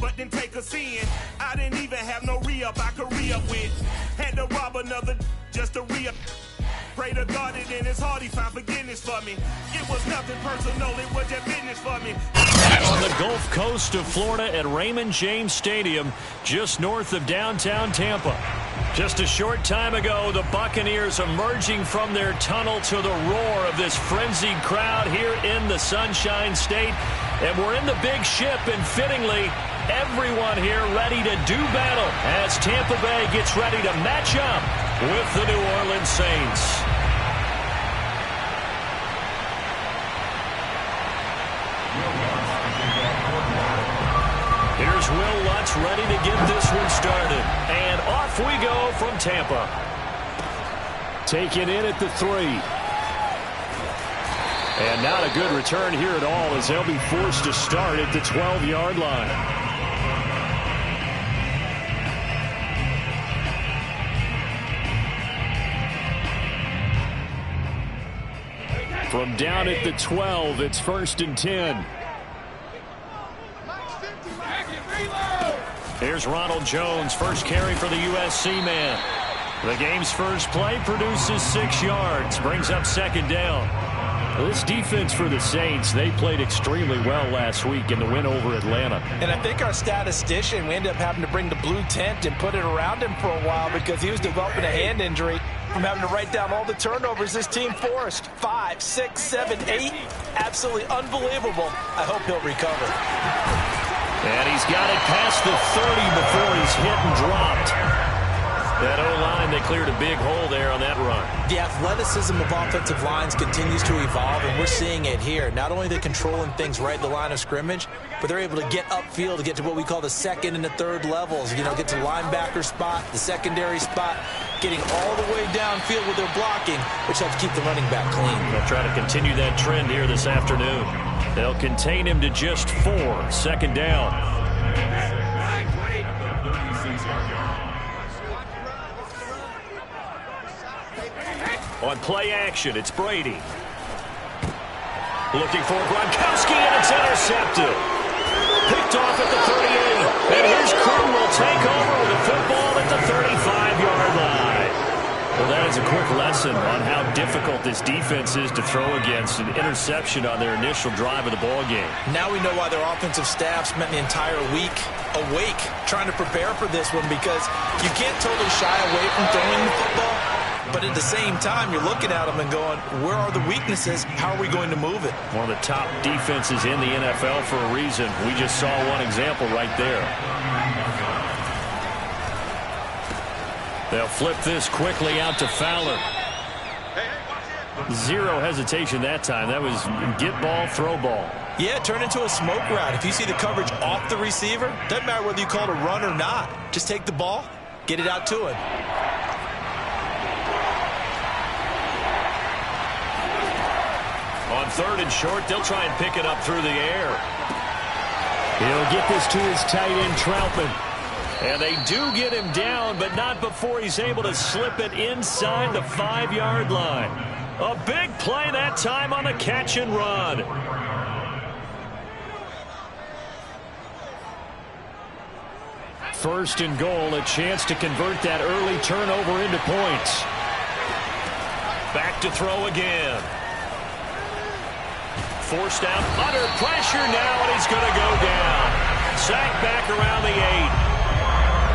but then take a sin. I didn't even have no re-up I could re-up with. Had to rob another just to re-up. Pray to God that in his heart he found forgiveness for me. It was nothing personal, it was just business for me. On the Gulf Coast of Florida at Raymond James Stadium, just north of downtown Tampa. Just a short time ago, the Buccaneers emerging from their tunnel to the roar of this frenzied crowd here in the Sunshine State. And we're in the big ship, and fittingly, everyone here ready to do battle as Tampa Bay gets ready to match up with the New Orleans Saints. Here's Will Lutz ready to get this one started. And off we go from Tampa. Taken in at the 3. And not a good return here at all as they'll be forced to start at the 12-yard line. From down at the 12, it's 1st and 10. Here's Ronald Jones, first carry for the USC man. The game's first play produces 6 yards, brings up 2nd down. This defense for the Saints, they played extremely well last week in the win over Atlanta. And I think our statistician, we ended up having to bring the blue tent and put it around him for a while because he was developing a hand injury from having to write down all the turnovers this team forced. 5, 6, 7, 8. Absolutely unbelievable. I hope he'll recover. And he's got it past the 30 before he's hit and dropped. That O-line, they cleared a big hole there on that run. The athleticism of offensive lines continues to evolve, and we're seeing it here. Not only they're controlling things right at the line of scrimmage, but they're able to get upfield to get to what we call the 2nd and the 3rd levels. You know, get to linebacker spot, the secondary spot, getting all the way downfield with their blocking, which helps keep the running back clean. They'll try to continue that trend here this afternoon. They'll contain him to just 4, 2nd down. On play action, it's Brady. Looking for Gronkowski, and it's intercepted. Picked off at the 38. And his crew will take over with the football at the 35-yard line. Well, that is a quick lesson on how difficult this defense is to throw against. An interception on their initial drive of the ball game. Now we know why their offensive staff spent the entire week awake trying to prepare for this one, because you can't totally shy away from throwing the football. But at the same time, you're looking at them and going, where are the weaknesses? How are we going to move it? One of the top defenses in the NFL for a reason. We just saw one example right there. They'll flip this quickly out to Fowler. Zero hesitation that time. That was get ball, throw ball. Yeah, turn into a smoke route. If you see the coverage off the receiver, doesn't matter whether you call it a run or not. Just take the ball, get it out to him. On 3rd and short, they'll try and pick it up through the air. He'll get this to his tight end, Troutman. And they do get him down, but not before he's able to slip it inside the 5-yard line. A big play that time on the catch and run. First and goal, a chance to convert that early turnover into points. Back to throw again. Forced out, under pressure now, and he's going to go down. Sacked back around the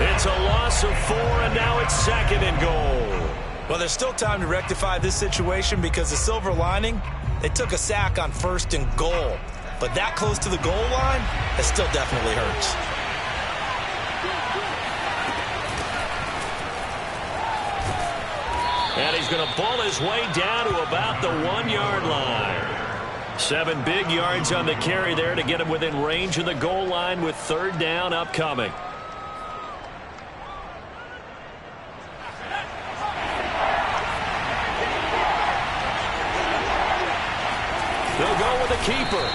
8. It's a loss of 4, and now it's 2nd and goal. Well, there's still time to rectify this situation because the silver lining, they took a sack on 1st and goal. But that close to the goal line, it still definitely hurts. And he's going to ball his way down to about the 1-yard line. 7 big yards on the carry there to get him within range of the goal line with 3rd down upcoming. They'll go with the keeper.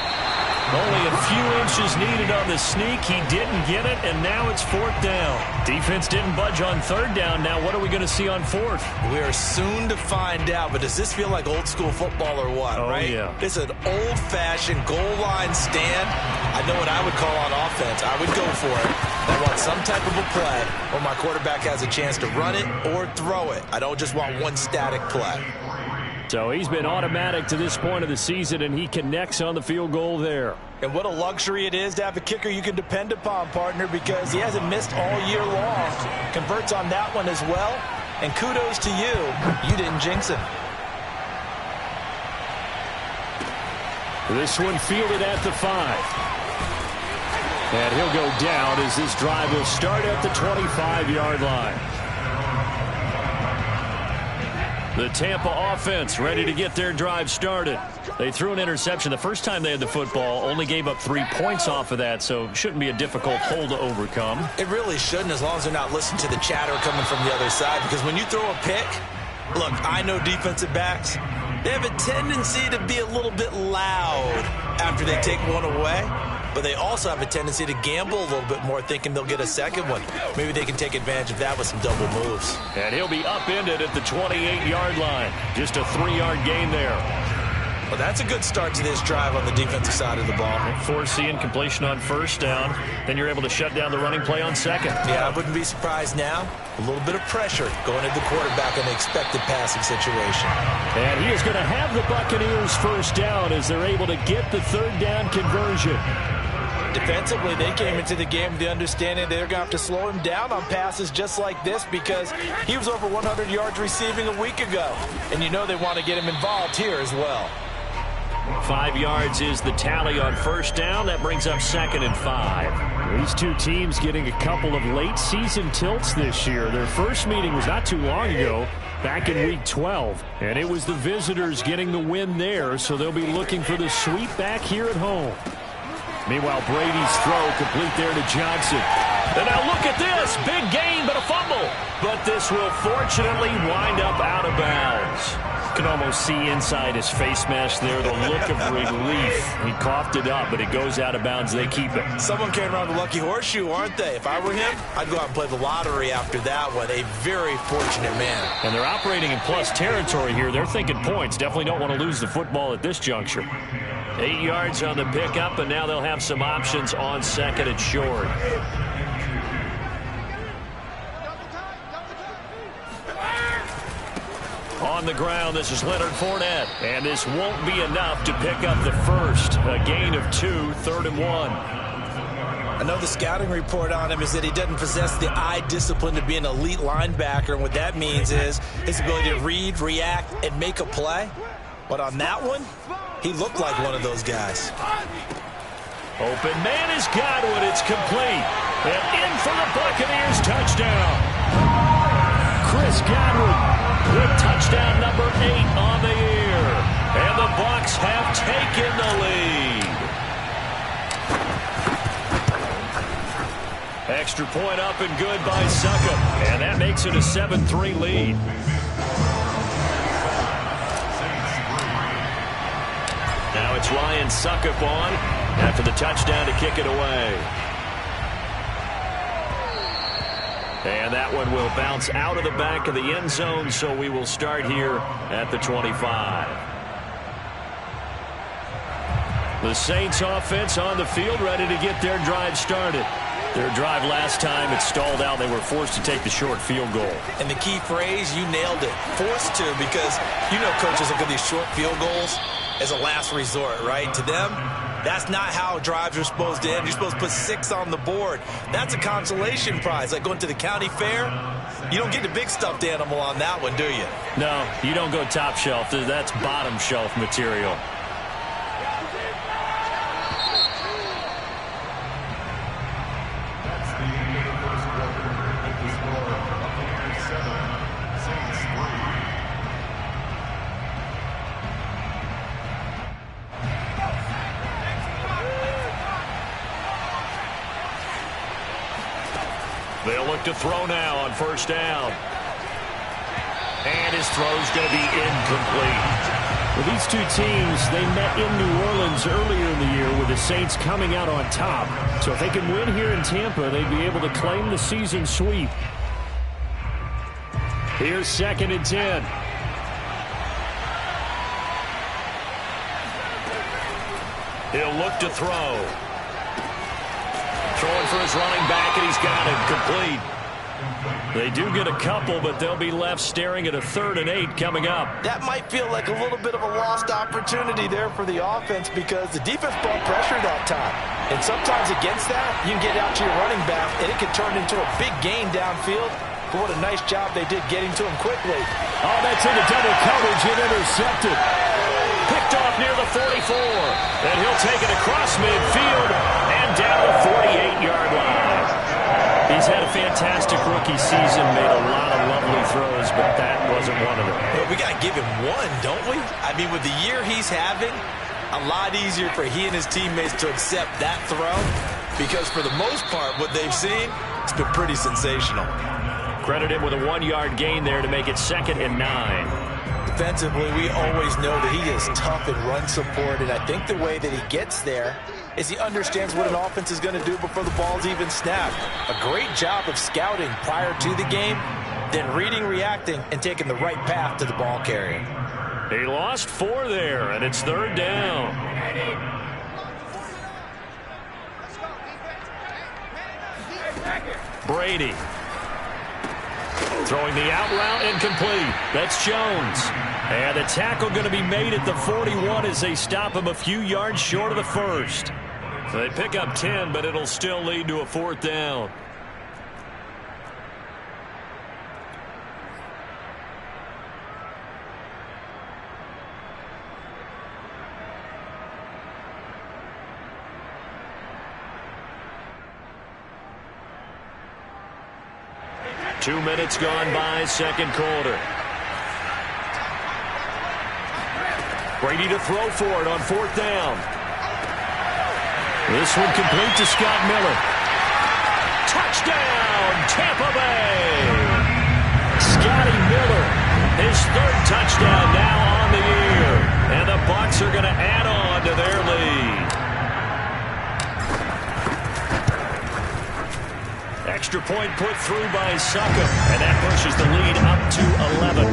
Only a few inches needed on the sneak. He didn't get it, and now it's 4th down. Defense didn't budge on 3rd down. Now what are we going to see on 4th? We are soon to find out, but does this feel like old school football or what, right? Yeah. It's an old-fashioned goal line stand. I know what I would call on offense. I would go for it. I want some type of a play where my quarterback has a chance to run it or throw it. I don't just want one static play. So he's been automatic to this point of the season, and he connects on the field goal there. And what a luxury it is to have a kicker you can depend upon, partner, because he hasn't missed all year long. Converts on that one as well. And kudos to you. You didn't jinx him. This one fielded at the 5. And he'll go down as this drive will start at the 25-yard line. The Tampa offense ready to get their drive started. They threw an interception the first time they had the football, only gave up 3 points off of that, so shouldn't be a difficult hole to overcome. It really shouldn't, as long as they're not listening to the chatter coming from the other side, because when you throw a pick, look, I know defensive backs, they have a tendency to be a little bit loud after they take one away. But they also have a tendency to gamble a little bit more, thinking they'll get a second one. Maybe they can take advantage of that with some double moves. And he'll be upended at the 28-yard line. Just a 3-yard gain there. Well, that's a good start to this drive on the defensive side of the ball. Force the incompletion on 1st down. Then you're able to shut down the running play on 2nd. Yeah, I wouldn't be surprised now. A little bit of pressure going into the quarterback in the expected passing situation. And he is going to have the Buccaneers 1st down as they're able to get the 3rd down conversion. Defensively, they came into the game with the understanding they're going to have to slow him down on passes just like this because he was over 100 yards receiving a week ago. And you know they want to get him involved here as well. 5 yards is the tally on 1st down. That brings up 2nd and 5. These two teams getting a couple of late season tilts this year. Their first meeting was not too long ago, back in week 12. And it was the visitors getting the win there, so they'll be looking for the sweep back here at home. Meanwhile, Brady's throw complete there to Johnson. And now look at this. Big gain, but a fumble. But this will fortunately wind up out of bounds. You can almost see inside his face mask there the look of relief. He coughed it up, but it goes out of bounds. They keep it. Someone came around the lucky horseshoe, aren't they? If I were him, I'd go out and play the lottery after that one. A very fortunate man. And they're operating in plus territory here. They're thinking points. Definitely don't want to lose the football at this juncture. 8 yards on the pickup, and now they'll have some options on 2nd and short. On the ground, this is Leonard Fournette. And this won't be enough to pick up the 1st. A gain of 2, 3rd and 1. I know the scouting report on him is that he doesn't possess the eye discipline to be an elite linebacker. And what that means is his ability to read, react, and make a play. But on that one, he looked like one of those guys. Open man is Godwin. It's complete. And in for the Buccaneers touchdown. Chris Godwin with touchdown number 8 on the year. And the Bucs have taken the lead. Extra point up and good by Succop. And that makes it a 7-3 lead. Now it's Ryan Succop on after the touchdown to kick it away. And that one will bounce out of the back of the end zone, so we will start here at the 25. The Saints offense on the field ready to get their drive started. Their drive last time, it stalled out. They were forced to take the short field goal. And the key phrase, you nailed it. Forced to, because you know coaches look at these short field goals as a last resort, right? To them, that's not how drives are supposed to end. You're supposed to put 6 on the board. That's a consolation prize. Like going to the county fair, you don't get the big stuffed animal on that one, do you? No, you don't go top shelf. That's bottom shelf material. They'll look to throw now on 1st down. And his throw's going to be incomplete. Well, these two teams, they met in New Orleans earlier in the year with the Saints coming out on top. So if they can win here in Tampa, they'd be able to claim the season sweep. Here's 2nd and 10. He'll look to throw. Throwing for his running back, and he's got it complete. They do get a couple, but they'll be left staring at a 3rd and 8 coming up. That might feel like a little bit of a lost opportunity there for the offense because the defense brought pressure that time. And sometimes against that, you can get out to your running back, and it can turn into a big gain downfield. But what a nice job they did getting to him quickly. Oh, that's into double coverage and intercepted. Picked off near the 44. And he'll take it across midfield and down the 48-yard line. He's had a fantastic rookie season, made a lot of lovely throws, but that wasn't one of them. Well, we got to give him one, don't we? I mean, with the year he's having, a lot easier for he and his teammates to accept that throw because for the most part, what they've seen, it's been pretty sensational. Credit him with a 1-yard gain there to make it 2nd and 9. Defensively, we always know that he is tough in run support, and I think the way that he gets there is he understands what an offense is going to do before the ball's even snapped. A great job of scouting prior to the game, then reading, reacting, and taking the right path to the ball carrier. He lost 4 there, and it's 3rd down. Brady. Throwing the out route incomplete. That's Jones. And the tackle going to be made at the 41 as they stop him a few yards short of the 1st. So they pick up 10, but it'll still lead to a 4th down. Two minutes gone by, 2nd quarter. Brady to throw for it on 4th down. This one complete to Scott Miller. Touchdown, Tampa Bay! Scotty Miller, his 3rd touchdown now on the year. And the Bucs are going to add on to their lead. Extra point put through by Suckup, and that pushes the lead up to 11.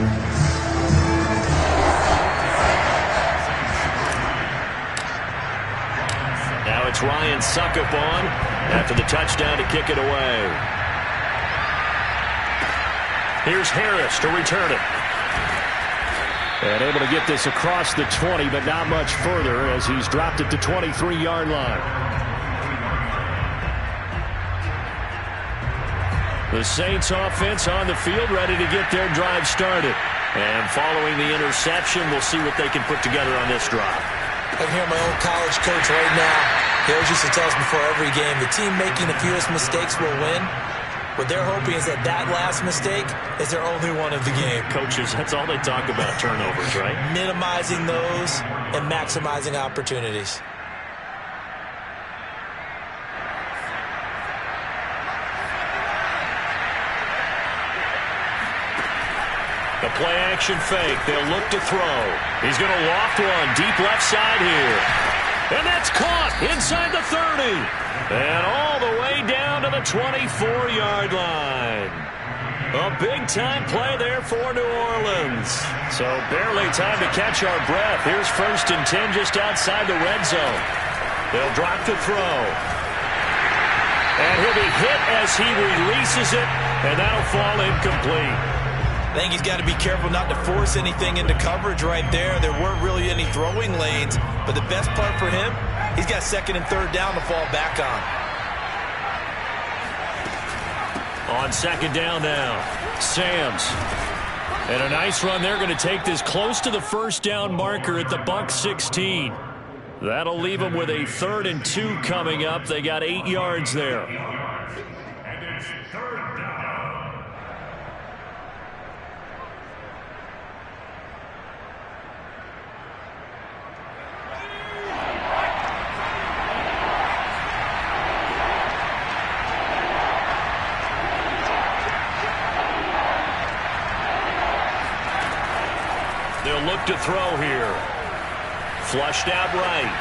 Now it's Ryan Suckup on after the touchdown to kick it away. Here's Harris to return it. And able to get this across the 20, but not much further as he's dropped it to 23-yard line. The Saints offense on the field, ready to get their drive started. And following the interception, we'll see what they can put together on this drive. I can hear my old college coach right now. He always used to tell us before every game, the team making the fewest mistakes will win. What they're hoping is that last mistake is their only one of the game. Coaches, that's all they talk about, turnovers, right? Minimizing those and maximizing opportunities. The play-action fake. They'll look to throw. He's going to loft one deep left side here. And that's caught inside the 30. And all the way down to the 24-yard line. A big-time play there for New Orleans. So barely time to catch our breath. Here's 1st and 10 just outside the red zone. They'll drop to throw. And he'll be hit as he releases it. And that'll fall incomplete. I think he's got to be careful not to force anything into coverage right there. There weren't really any throwing lanes, but the best part for him, he's got 2nd and 3rd down to fall back on. On 2nd down now, Samms. And a nice run. They're going to take this close to the 1st down marker at the Bucs 16. That'll leave them with a 3rd and 2 coming up. They got 8 yards there. They'll look to throw here. flushed out right.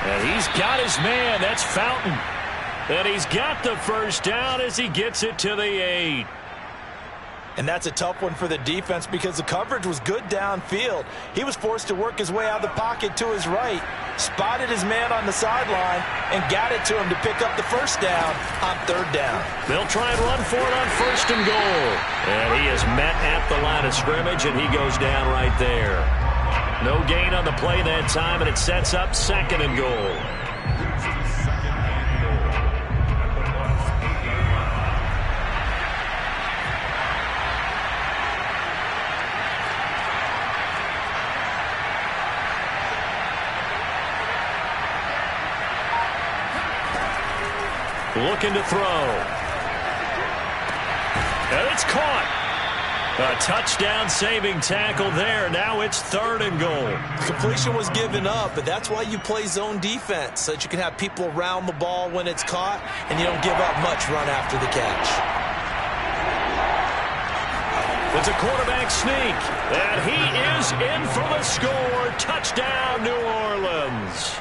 And he's got his man. That's Fountain. And he's got the first down as he gets it to the 8. And that's a tough one for the defense because the coverage was good downfield. He was forced to work his way out of the pocket to his right, spotted his man on the sideline, and got it to him to pick up the first down on 3rd down. They'll try and run for it on 1st and goal. And he is met at the line of scrimmage, and he goes down right there. No gain on the play that time, and it sets up 2nd and goal. Looking to throw. And it's caught. A touchdown-saving tackle there. Now it's 3rd and goal. Completion was given up, but that's why you play zone defense, so that you can have people around the ball when it's caught, and you don't give up much run after the catch. It's a quarterback sneak, and he is in for the score. Touchdown, New Orleans.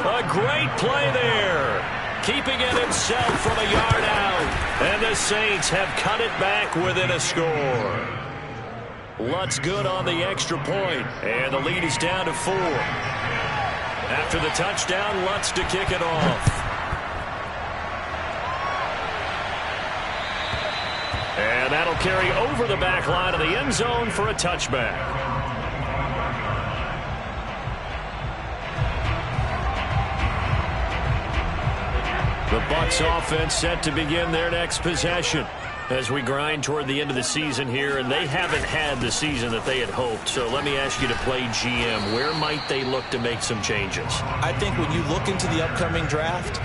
A great play there. Keeping it himself from a yard out. And the Saints have cut it back within a score. Lutz good on the extra point. And the lead is down to 4. After the touchdown, Lutz to kick it off. And that'll carry over the back line of the end zone for a touchback. The Bucs offense set to begin their next possession as we grind toward the end of the season here, and they haven't had the season that they had hoped. So let me ask you to play GM. Where might they look to make some changes? I think when you look into the upcoming draft,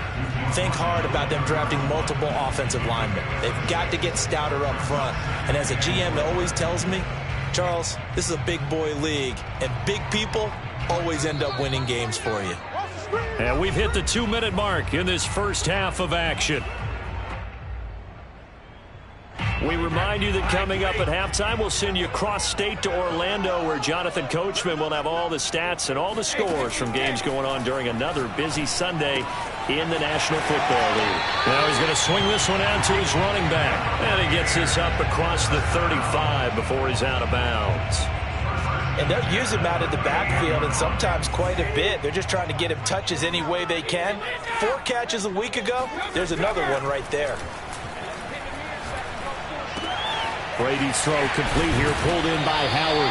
think hard about them drafting multiple offensive linemen. They've got to get stouter up front. And as a GM always tells me, Charles, this is a big boy league, and big people always end up winning games for you. And we've hit the 2-minute mark in this first half of action. We remind you that coming up at halftime, we'll send you cross-state to Orlando, where Jonathan Coachman will have all the stats and all the scores from games going on during another busy Sunday in the National Football League. Now he's going to swing this one out to his running back. And he gets this up across the 35 before he's out of bounds. And they'll use him out of the backfield, and sometimes quite a bit. They're just trying to get him touches any way they can. 4 catches a week ago. There's another one right there. Brady's throw complete here, pulled in by Howard.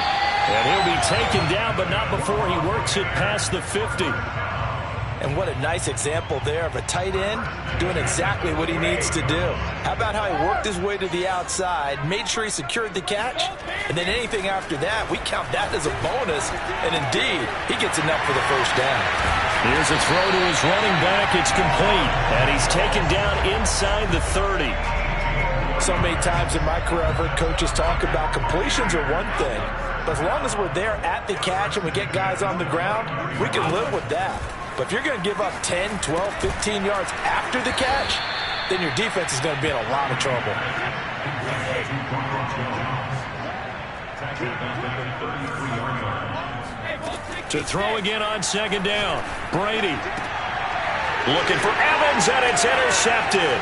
And he'll be taken down, but not before he works it past the 50. And what a nice example there of a tight end doing exactly what he needs to do. How about how he worked his way to the outside, made sure he secured the catch, and then anything after that, we count that as a bonus. And indeed, he gets enough for the first down. Here's a throw to his running back. It's complete. And he's taken down inside the 30. So many times in my career, I've heard coaches talk about completions are one thing, but as long as we're there at the catch and we get guys on the ground, we can live with that. But if you're going to give up 10, 12, 15 yards after the catch, then your defense is going to be in a lot of trouble. To throw again on 2nd down. Brady looking for Evans, and it's intercepted.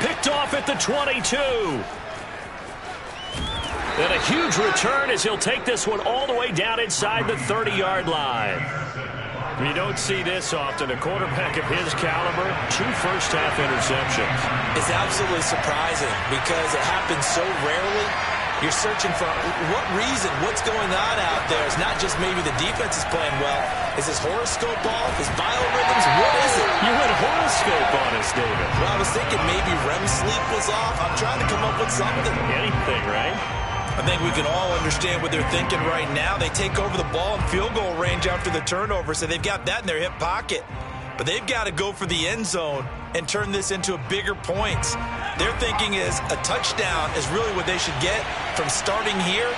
Picked off at the 22. And a huge return as he'll take this one all the way down inside the 30-yard line. You don't see this often. A quarterback of his caliber, 2 first-half interceptions. It's absolutely surprising because it happens so rarely. You're searching for what reason, what's going on out there. It's not just maybe the defense is playing well. Is his horoscope off? His biorhythms? What is it? You went horoscope on us, David. Well, I was thinking maybe REM sleep was off. I'm trying to come up with something. Anything, right? I think we can all understand what they're thinking right now. They take over the ball in field goal range after the turnover, so they've got that in their hip pocket. But they've got to go for the end zone and turn this into a bigger points. Their thinking is a touchdown is really what they should get from starting here.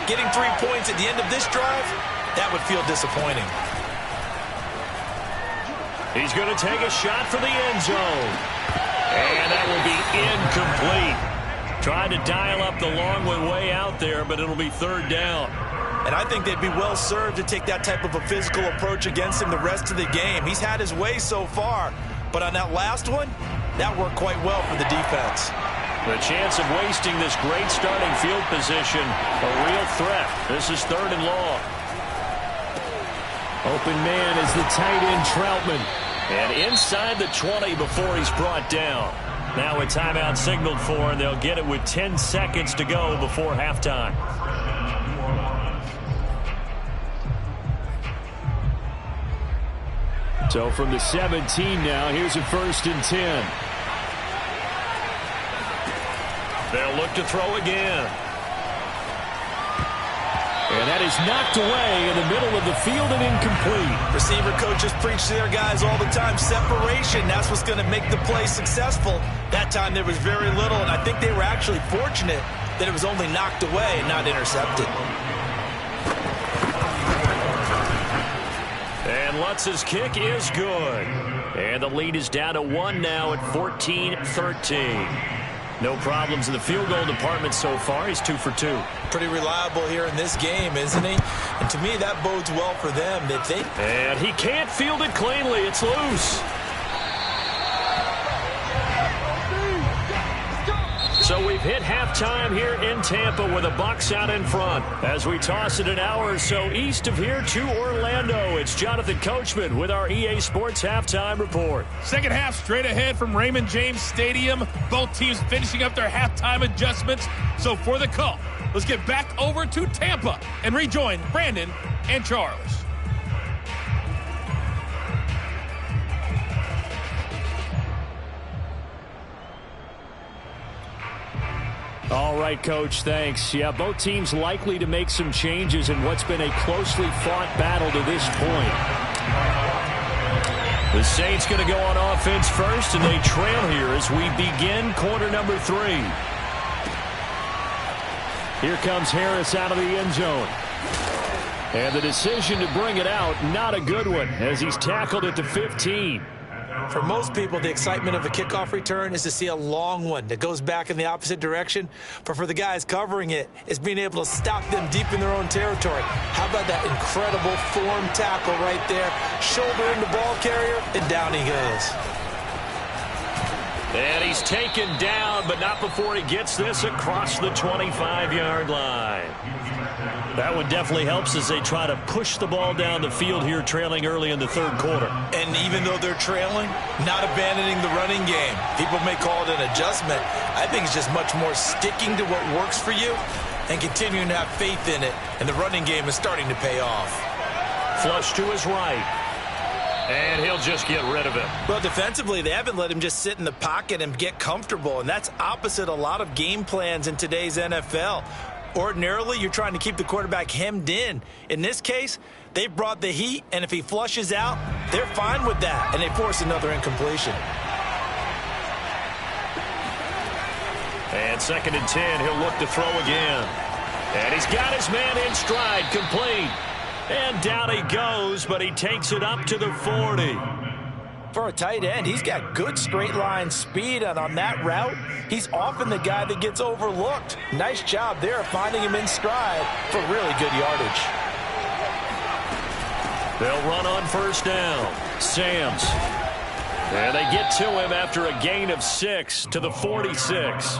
Getting 3 points at the end of this drive, that would feel disappointing. He's going to take a shot for the end zone. And that will be incomplete. Trying to dial up the long one way out there, but it'll be 3rd down. And I think they'd be well served to take that type of a physical approach against him the rest of the game. He's had his way so far, but on that last one, that worked quite well for the defense. The chance of wasting this great starting field position, a real threat. This is 3rd and long. Open man is the tight end, Troutman. And inside the 20 before he's brought down. Now a timeout signaled for, and they'll get it with 10 seconds to go before halftime. So from the 17 now, here's a 1st and 10. They'll look to throw again. And that is knocked away in the middle of the field and incomplete. Receiver coaches preach to their guys all the time. Separation, that's what's going to make the play successful. That time there was very little, and I think they were actually fortunate that it was only knocked away and not intercepted. And Lutz's kick is good. And the lead is down to 1 now at 14-13. No problems in the field goal department so far. He's 2 for 2. Pretty reliable here in this game, isn't he? And to me, that bodes well for them. And he can't field it cleanly. It's loose. So we've hit halftime here in Tampa with the Bucs out in front. As we toss it an hour or so east of here to Orlando, it's Jonathan Coachman with our EA Sports Halftime Report. Second half straight ahead from Raymond James Stadium. Both teams finishing up their halftime adjustments. So for the call, let's get back over to Tampa and rejoin Brandon and Charles. All right, Coach, thanks. Yeah, both teams likely to make some changes in what's been a closely fought battle to this point. The Saints going to go on offense first, and they trail here as we begin quarter number 3. Here comes Harris out of the end zone. And the decision to bring it out, not a good one, as he's tackled at the 15. For most people, the excitement of a kickoff return is to see a long one that goes back in the opposite direction. But for the guys covering it, it's being able to stop them deep in their own territory. How about that incredible form tackle right there? Shoulder in the ball carrier, and down he goes. And he's taken down, but not before he gets this across the 25-yard line. That one definitely helps as they try to push the ball down the field here, trailing early in the 3rd quarter. And even though they're trailing, not abandoning the running game. People may call it an adjustment. I think it's just much more sticking to what works for you and continuing to have faith in it. And the running game is starting to pay off. Flush to his right. And he'll just get rid of it. Well, defensively, they haven't let him just sit in the pocket and get comfortable. And that's opposite a lot of game plans in today's NFL. Ordinarily, you're trying to keep the quarterback hemmed in. In this case, they brought the heat, and if he flushes out, they're fine with that, and they force another incompletion. And 2nd and 10, he'll look to throw again. And he's got his man in stride, complete. And down he goes, but he takes it up to the 40. For a tight end, he's got good straight line speed, and on that route, he's often the guy that gets overlooked. Nice job there finding him in stride for really good yardage. They'll run on 1st down. Sams. And they get to him after a gain of 6 to the 46.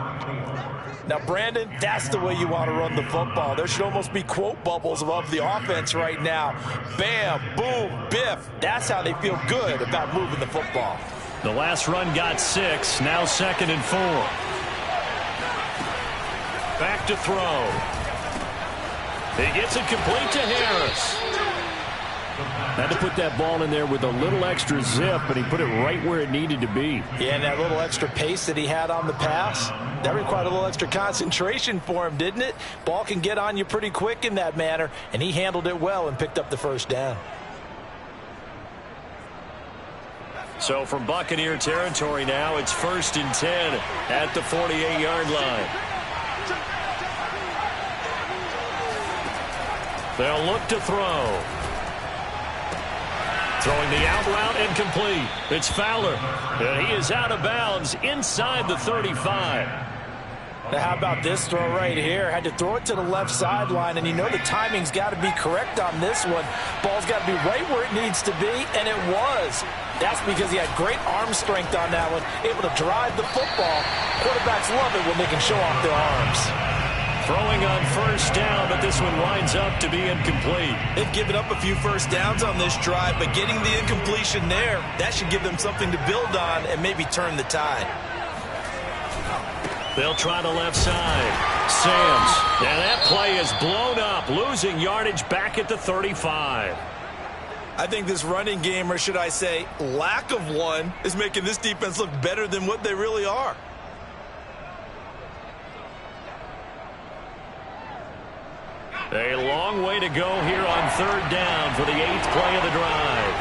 Now, Brandon, that's the way you want to run the football. There should almost be quote bubbles above the offense right now. Bam, boom, biff. That's how they feel good about moving the football. The last run got 6. Now 2nd and 4. Back to throw. He gets it complete to Harris. Had to put that ball in there with a little extra zip, but he put it right where it needed to be. Yeah, and that little extra pace that he had on the pass, that required a little extra concentration for him, didn't it? Ball can get on you pretty quick in that manner, and he handled it well and picked up the 1st down. So from Buccaneer territory now, it's 1st and 10 at the 48-yard line. They'll look to throw. Throwing the out route incomplete. It's Fowler. And he is out of bounds inside the 35. Now, how about this throw right here? Had to throw it to the left sideline, and you know the timing's got to be correct on this one. Ball's got to be right where it needs to be, and it was. That's because he had great arm strength on that one, able to drive the football. Quarterbacks love it when they can show off their arms. Throwing on first down, but this one winds up to be incomplete. They've given up a few first downs on this drive, but getting the incompletion there, that should give them something to build on and maybe turn the tide. They'll try the left side. Samms. And that play is blown up, losing yardage back at the 35. I think this running game, or should I say lack of one, is making this defense look better than what they really are. A long way to go here on third down for the 8th play of the drive.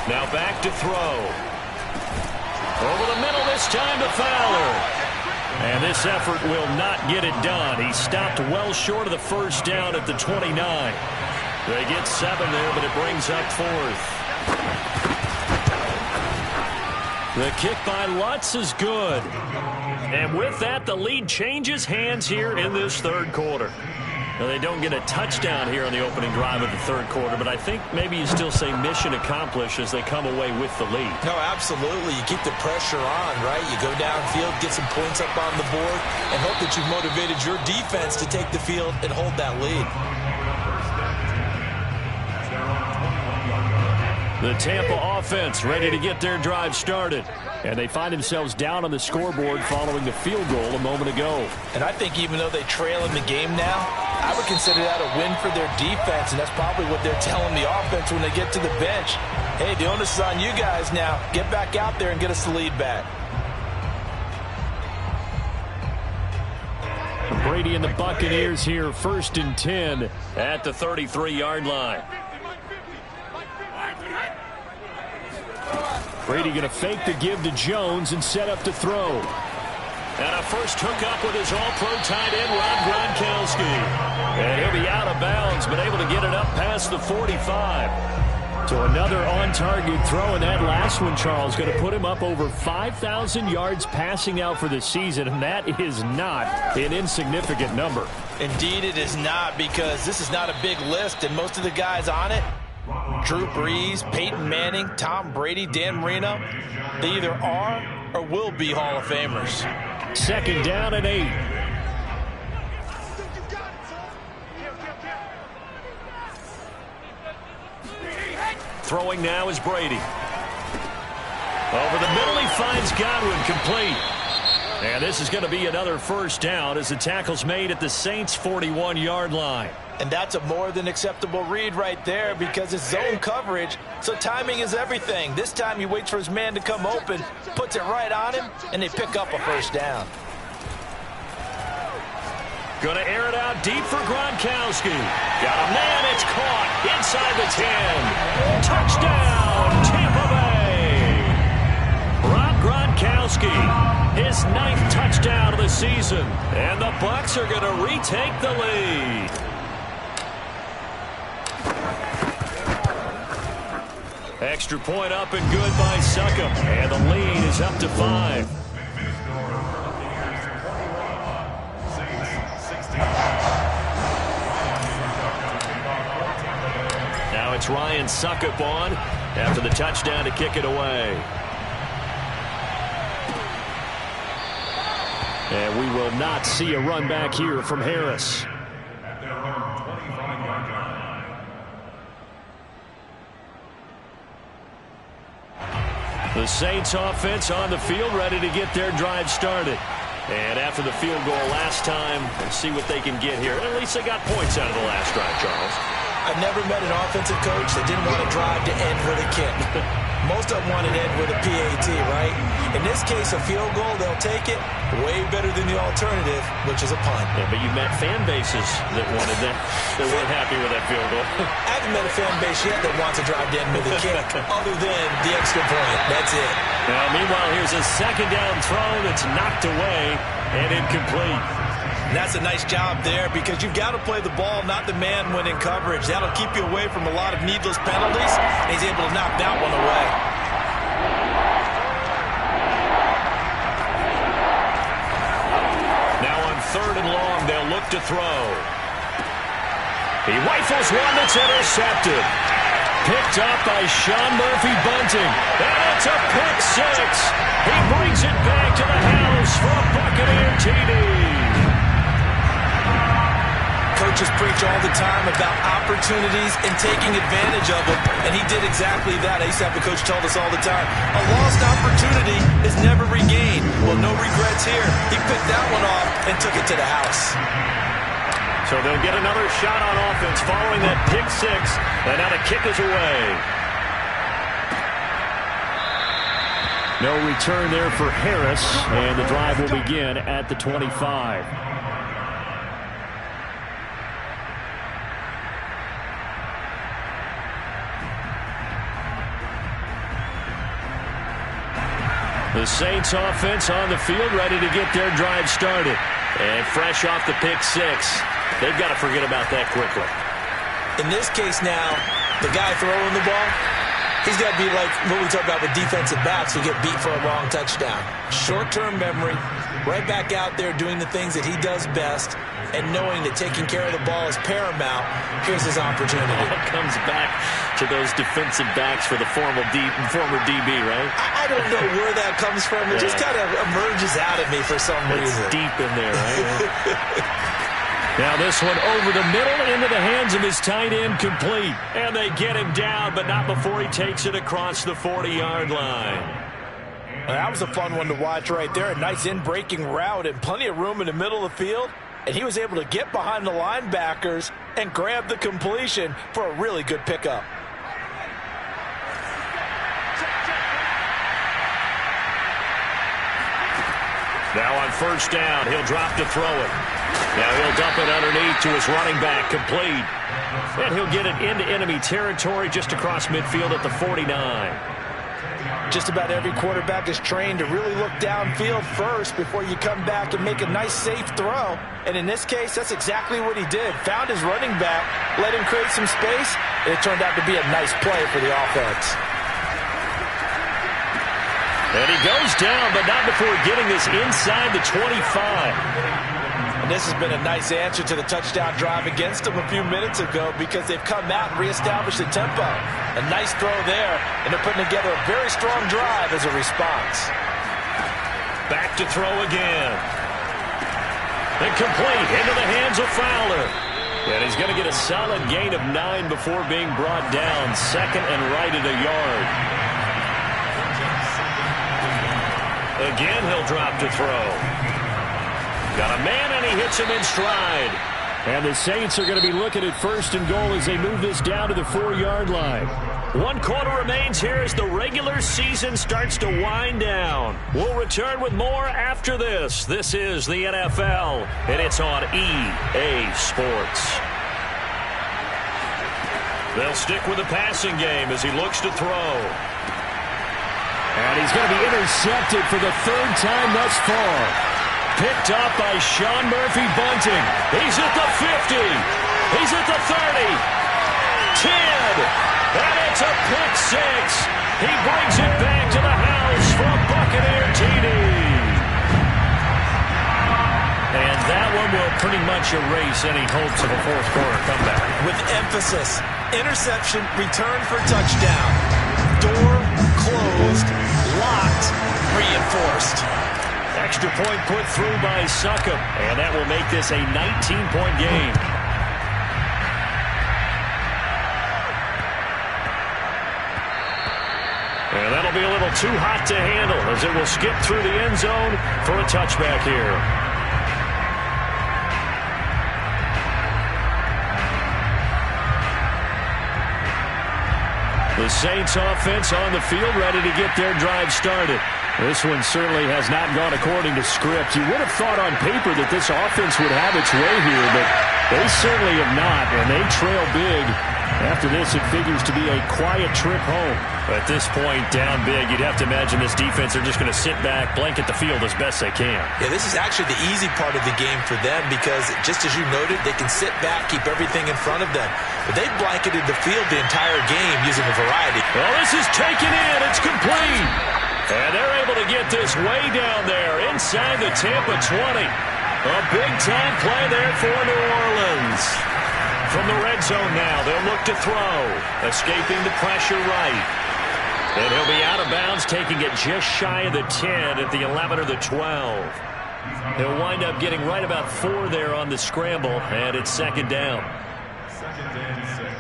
Now back to throw. Over the middle this time to Fowler. And this effort will not get it done. He stopped well short of the first down at the 29. They get 7 there, but it brings up 4th. The kick by Lutz is good. And with that, the lead changes hands here in this third quarter. Now, they don't get a touchdown here on the opening drive of the third quarter, but I think maybe you still say mission accomplished as they come away with the lead. No, absolutely. You keep the pressure on, right? You go downfield, get some points up on the board, and hope that you've motivated your defense to take the field and hold that lead. The Tampa offense ready to get their drive started. And they find themselves down on the scoreboard following the field goal a moment ago. And I think even though they trail in the game now, I would consider that a win for their defense, and that's probably what they're telling the offense when they get to the bench. Hey, the onus is on you guys now. Get back out there and get us the lead back. Brady and the Buccaneers here, 1st and 10 at the 33-yard line. Brady going to fake the give to Jones and set up to throw. And a first hookup with his all-pro tight end, Rob Gronkowski. And he'll be out of bounds, but able to get it up past the 45. So another on-target throw, and that last one, Charles, going to put him up over 5,000 yards passing out for the season, and that is not an insignificant number. Indeed it is not, because this is not a big list, and most of the guys on it, Drew Brees, Peyton Manning, Tom Brady, Dan Marino, they either are or will be Hall of Famers. 2nd down and 8. Throwing now is Brady. Over the middle, he finds Godwin, complete. And this is going to be another first down as the tackle's made at the Saints' 41-yard line. And that's a more than acceptable read right there because it's zone coverage, so timing is everything. This time he waits for his man to come open, puts it right on him, and they pick up a first down. Going to air it out deep for Gronkowski. Got a man, it's caught inside the 10. Touchdown, Tampa Bay. Rob Gronkowski, his 9th touchdown of the season. And the Bucs are going to retake the lead. Extra point up and good by Succop. And the lead is up to 5. Now it's Ryan Succop on after the touchdown to kick it away. And we will not see a run back here from Harris. The Saints offense on the field ready to get their drive started. And after the field goal last time, let's see what they can get here. At least they got points out of the last drive, Charles. I've never met an offensive coach that didn't want to drive to end with a kick. Most of them want to end with a PAT, right? In this case, a field goal, they'll take it. Way better than the alternative, which is a punt. Yeah, but you met fan bases that wanted that, that weren't happy with that field goal. I haven't met a fan base yet that wants to drive to end with a kick, other than the extra point. That's it. Now, meanwhile, here's a 2nd down throw that's knocked away and incomplete. And that's a nice job there because you've got to play the ball, not the man when in coverage. That'll keep you away from a lot of needless penalties, and he's able to knock that one away. 3rd and long. They'll look to throw. He rifles one that's intercepted. Picked up by Sean Murphy-Bunting. And it's a pick six. He brings it back to the house for a Buccaneer TD. Coaches preach all the time about opportunities and taking advantage of them, and he did exactly that. I used to have the coach tell us all the time, a lost opportunity is never regained. Well, no regrets here. He picked that one off and took it to the house. So they'll get another shot on offense following that pick six, and now the kick is away. No return there for Harris, and the drive will begin at the 25. The Saints offense on the field, ready to get their drive started. And fresh off the pick six, they've got to forget about that quickly. In this case now, the guy throwing the ball, he's got to be like what we talk about with defensive backs who get beat for a long touchdown. Short-term memory, right back out there doing the things that he does best, and knowing that taking care of the ball is paramount. Here's his opportunity. It comes back to those defensive backs for the former DB, right? I don't know where that comes from. It just kind of emerges out of me for some reason. Deep in there, right? Now this one over the middle into the hands of his tight end, complete. And they get him down, but not before he takes it across the 40-yard line. That was a fun one to watch right there. A nice in-breaking route and plenty of room in the middle of the field. And he was able to get behind the linebackers and grab the completion for a really good pickup. Now on first down, he'll drop to throw it. Now he'll dump it underneath to his running back, complete. And he'll get it into enemy territory just across midfield at the 49. Just about every quarterback is trained to really look downfield first before you come back and make a nice, safe throw. And in this case, that's exactly what he did. Found his running back, let him create some space, and it turned out to be a nice play for the offense. And he goes down, but not before getting this inside the 25. And this has been a nice answer to the touchdown drive against them a few minutes ago because they've come out and reestablished the tempo. A nice throw there, and they're putting together a very strong drive as a response. Back to throw again. And complete into the hands of Fowler. And he's going to get a solid gain of 9 before being brought down. Second and right at a yard. Again, he'll drop to throw. Got a man, and he hits him in stride. And the Saints are going to be looking at first and goal as they move this down to the 4-yard line. 1 quarter remains here as the regular season starts to wind down. We'll return with more after this. This is the NFL, and it's on EA Sports. They'll stick with the passing game as he looks to throw. And he's going to be intercepted for the 3rd time thus far. Picked up by Sean Murphy-Bunting. He's at the 50. He's at the 30. 10. And it's a pick six. He brings it back to the house for a Buccaneer TD. And that one will pretty much erase any hopes of a fourth quarter comeback. With emphasis, interception, return for touchdown. Door closed, locked, reinforced. Extra point put through by Succop, and that will make this a 19-point game. And that'll be a little too hot to handle as it will skip through the end zone for a touchback here. The Saints offense on the field ready to get their drive started. This one certainly has not gone according to script. You would have thought on paper that this offense would have its way here, but they certainly have not, and they trail big. After this, it figures to be a quiet trip home. At this point, down big, you'd have to imagine this defense are just going to sit back, blanket the field as best they can. Yeah, this is actually the easy part of the game for them because, just as you noted, they can sit back, keep everything in front of them. But they've blanketed the field the entire game using a variety. Well, this is taken in. It's complete. And they're able to get this way down there inside the Tampa 20. A big-time play there for New Orleans. From the red zone now, they'll look to throw. Escaping the pressure right. And he'll be out of bounds, taking it just shy of the 10 at the 11 or the 12. He'll wind up getting right about 4 there on the scramble, and it's second down. Second and 6.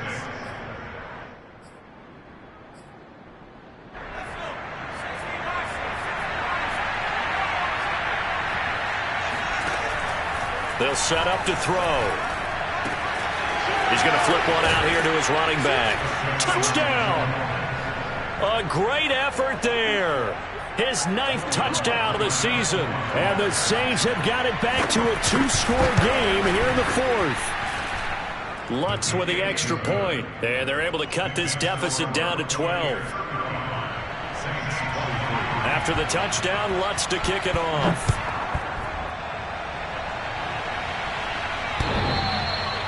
They'll set up to throw. He's going to flip one out here to his running back. Touchdown! A great effort there. His 9th touchdown of the season. And the Saints have got it back to a 2-score game here in the 4th. Lutz with the extra point. And they're able to cut this deficit down to 12. After the touchdown, Lutz to kick it off.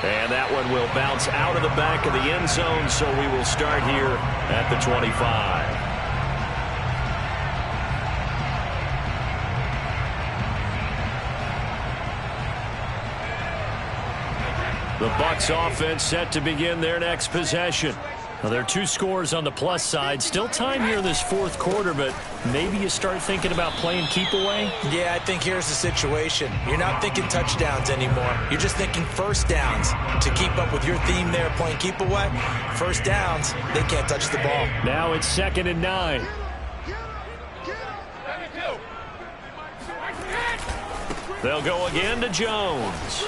And that one will bounce out of the back of the end zone, so we will start here at the 25. The Bucs offense set to begin their next possession. Now, there are 2 scores on the plus side. Still time here in this 4th quarter, but maybe you start thinking about playing keep away? Yeah, I think here's the situation. You're not thinking touchdowns anymore. You're just thinking first downs. To keep up with your theme there, playing keep away, first downs, they can't touch the ball. Now it's 2nd and 9. They'll go again to Jones.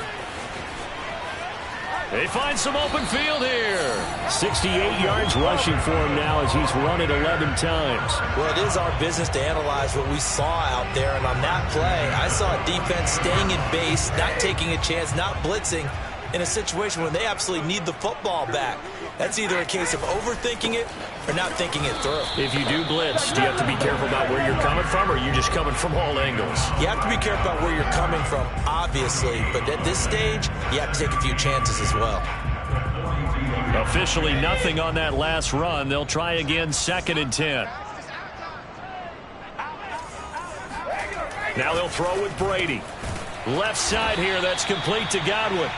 They find some open field here. 68 yards rushing for him now as he's run it 11 times. Well, it is our business to analyze what we saw out there. And on that play, I saw a defense staying in base, not taking a chance, not blitzing in a situation where they absolutely need the football back. That's either a case of overthinking it or not thinking it through. If you do blitz, do you have to be careful about where you're coming from, or are you just coming from all angles? You have to be careful about where you're coming from, obviously. But at this stage, you have to take a few chances as well. Officially nothing on that last run. They'll try again, 2nd and 10. Now they'll throw with Brady. Left side here, that's complete to Godwin.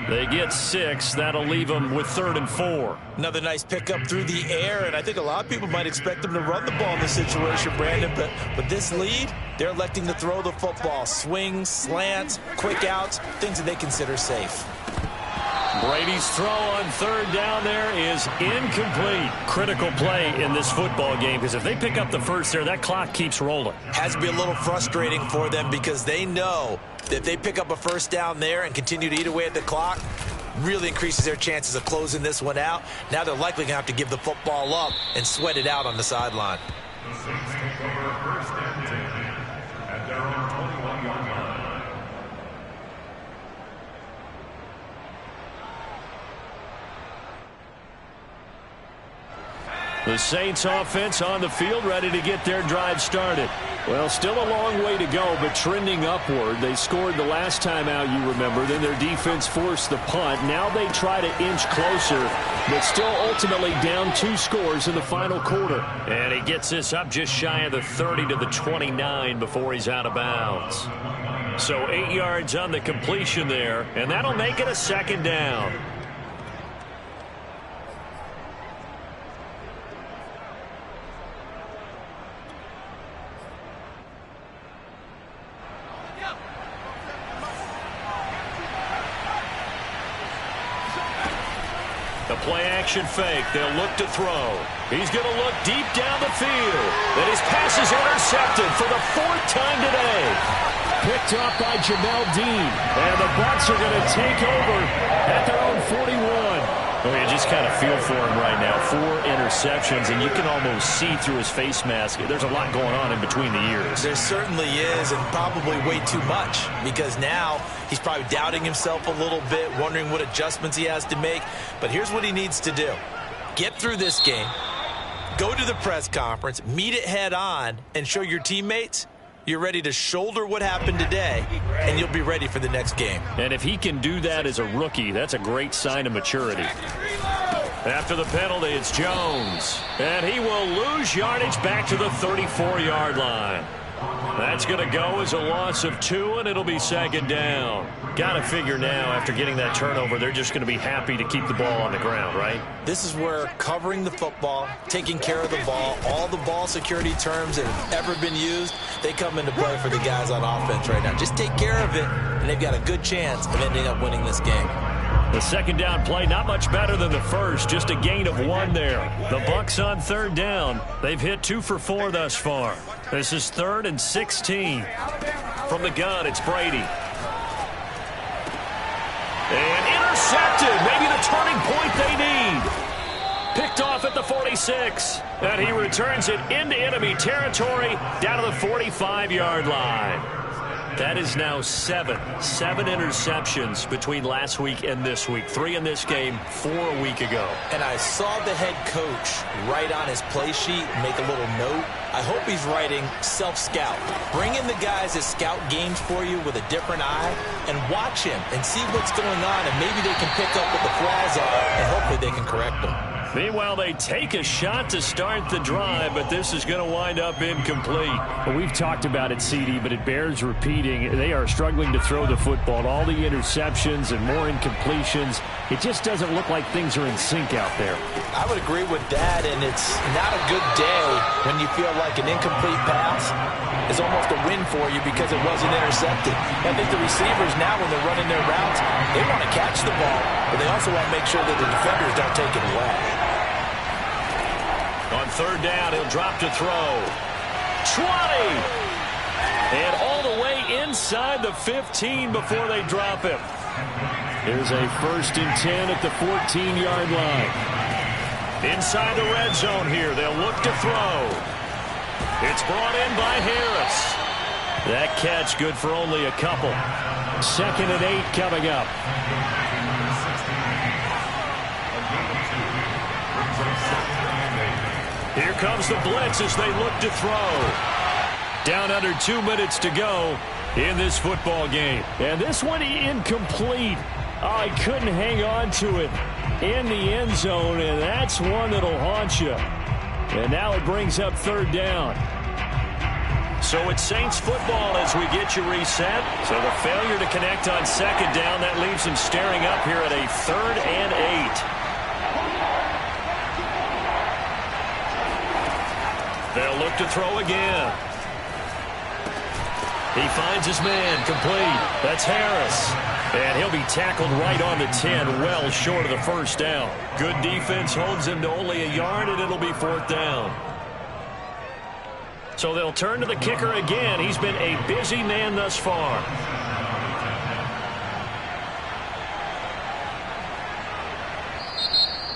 They get 6. That'll leave them with 3rd and 4. Another nice pickup through the air, and I think a lot of people might expect them to run the ball in this situation, Brandon. But with this lead, they're electing to throw the football. Swings, slants, quick outs, things that they consider safe. Brady's throw on 3rd down there is incomplete. Critical play in this football game, because if they pick up the first there, that clock keeps rolling. Has to be a little frustrating for them because they know that if they pick up a first down there and continue to eat away at the clock, really increases their chances of closing this one out. Now they're likely going to have to give the football up and sweat it out on the sideline. The Saints take over 1st and 10 at their own 21-yard line. The Saints offense on the field, ready to get their drive started. Well, still a long way to go, but trending upward. They scored the last time out, you remember. Then their defense forced the punt. Now they try to inch closer, but still ultimately down 2 scores in the final quarter. And he gets this up just shy of the 30 to the 29 before he's out of bounds. So 8 yards on the completion there, and that'll make it a 2nd down. The play-action fake. They'll look to throw. He's going to look deep down the field. And his pass is intercepted for the 4th time today. Picked up by Jamel Dean. And the Bucs are going to take over at their own 41. Oh, you just kind of feel for him right now. 4 interceptions, and you can almost see through his face mask. There's a lot going on in between the ears. There certainly is, and probably way too much, because now he's probably doubting himself a little bit, wondering what adjustments he has to make. But here's what he needs to do. Get through this game, go to the press conference, meet it head on, and show your teammates you're ready to shoulder what happened today, and you'll be ready for the next game. And if he can do that as a rookie, that's a great sign of maturity. After the penalty, it's Jones. And he will lose yardage back to the 34-yard line. That's going to go as a loss of 2, and it'll be second down. Got to figure now, after getting that turnover, they're just going to be happy to keep the ball on the ground, right? This is where covering the football, taking care of the ball, all the ball security terms that have ever been used, they come into play for the guys on offense right now. Just take care of it, and they've got a good chance of ending up winning this game. The second down play, not much better than the first, just a gain of 1 there. The Bucs on third down. They've hit 2 for 4 thus far. This is 3rd and 16. From the gun, it's Brady. And intercepted. Maybe the turning point they need. Picked off at the 46. And he returns it into enemy territory down to the 45-yard line. That is now 7 interceptions between last week and this week. 3 in this game, 4 a week ago. And I saw the head coach write on his play sheet, make a little note. I hope he's writing self-scout. Bring in the guys that scout games for you with a different eye and watch him and see what's going on, and maybe they can pick up what the flaws are, and hopefully they can correct them. Meanwhile, they take a shot to start the drive, but this is going to wind up incomplete. Well, we've talked about it, CD, but it bears repeating. They are struggling to throw the football. All the interceptions and more incompletions. It just doesn't look like things are in sync out there. I would agree with that, and it's not a good day when you feel like an incomplete pass is almost a win for you because it wasn't intercepted. I think the receivers now, when they're running their routes, they want to catch the ball, but they also want to make sure that the defenders don't take it away. On third down, he'll drop to throw. 20! And all the way inside the 15 before they drop him. Here's a 1st and 10 at the 14-yard line. Inside the red zone here, they'll look to throw. It's brought in by Harris. That catch good for only a couple. 2nd and 8 coming up. Here comes the blitz as they look to throw. Down under 2 minutes to go in this football game. And this one incomplete. Oh, he couldn't hang on to it in the end zone, and that's one that'll haunt you. And now it brings up third down. So it's Saints football as we get you reset. So the failure to connect on second down, that leaves them staring up here at a 3rd and 8. They'll look to throw again. He finds his man, complete. That's Harris. And he'll be tackled right on the 10, well short of the first down. Good defense holds him to only a yard, and it'll be 4th down. So they'll turn to the kicker again. He's been a busy man thus far.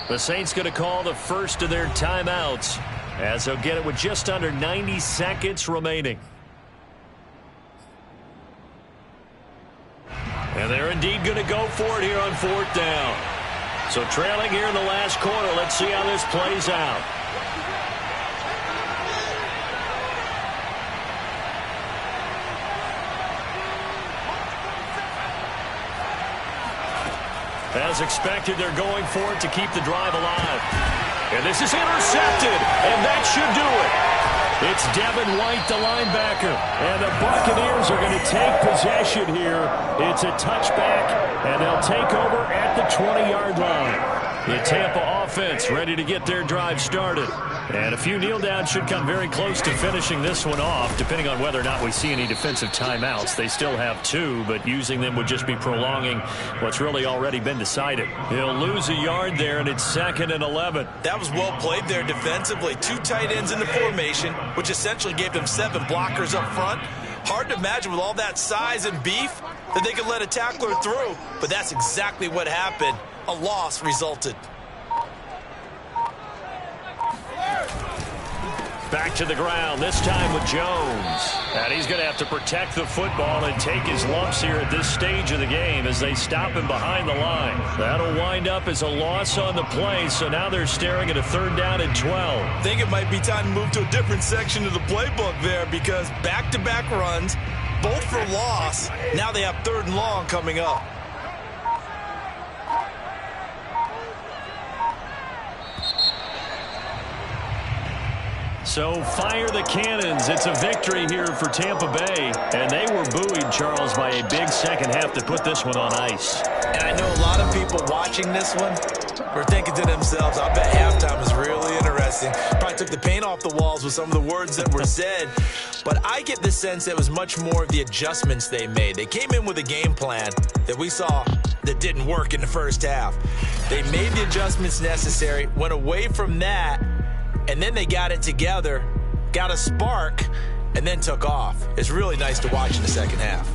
The Saints going to call the first of their timeouts, as they'll get it with just under 90 seconds remaining. And they're indeed going to go for it here on 4th down. So trailing here in the last quarter, let's see how this plays out. As expected, they're going for it to keep the drive alive. And this is intercepted, and that should do it. It's Devin White, the linebacker, and the Buccaneers are going to take possession here. It's a touchback, and they'll take over at the 20-yard line. The Tampa offense ready to get their drive started. And a few kneel downs should come very close to finishing this one off, depending on whether or not we see any defensive timeouts. They still have 2, but using them would just be prolonging what's really already been decided. He'll lose a yard there, and it's 2nd and 11. That was well played there defensively. 2 tight ends in the formation, which essentially gave them 7 blockers up front. Hard to imagine with all that size and beef that they could let a tackler through, but that's exactly what happened. A loss resulted. Back to the ground, this time with Jones. And he's going to have to protect the football and take his lumps here at this stage of the game as they stop him behind the line. That'll wind up as a loss on the play, so now they're staring at a 3rd down and 12. I think it might be time to move to a different section of the playbook there, because back-to-back runs, both for loss. Now they have 3rd and long coming up. So fire the cannons. It's a victory here for Tampa Bay. And they were buoyed, Charles, by a big second half to put this one on ice. And I know a lot of people watching this one were thinking to themselves, I bet halftime was really interesting. Probably took the paint off the walls with some of the words that were said. But I get the sense that it was much more of the adjustments they made. They came in with a game plan that we saw that didn't work in the first half. They made the adjustments necessary, went away from that, and then they got it together, got a spark, and then took off. It's really nice to watch in the second half.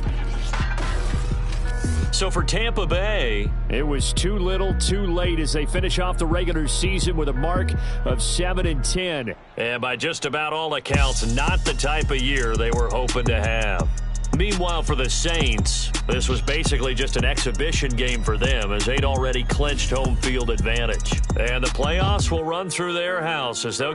So for Tampa Bay, it was too little, too late as they finish off the regular season with a mark of 7-10. And by just about all accounts, not the type of year they were hoping to have. Meanwhile, for the Saints, this was basically just an exhibition game for them as they'd already clinched home field advantage. And the playoffs will run through their house as they'll get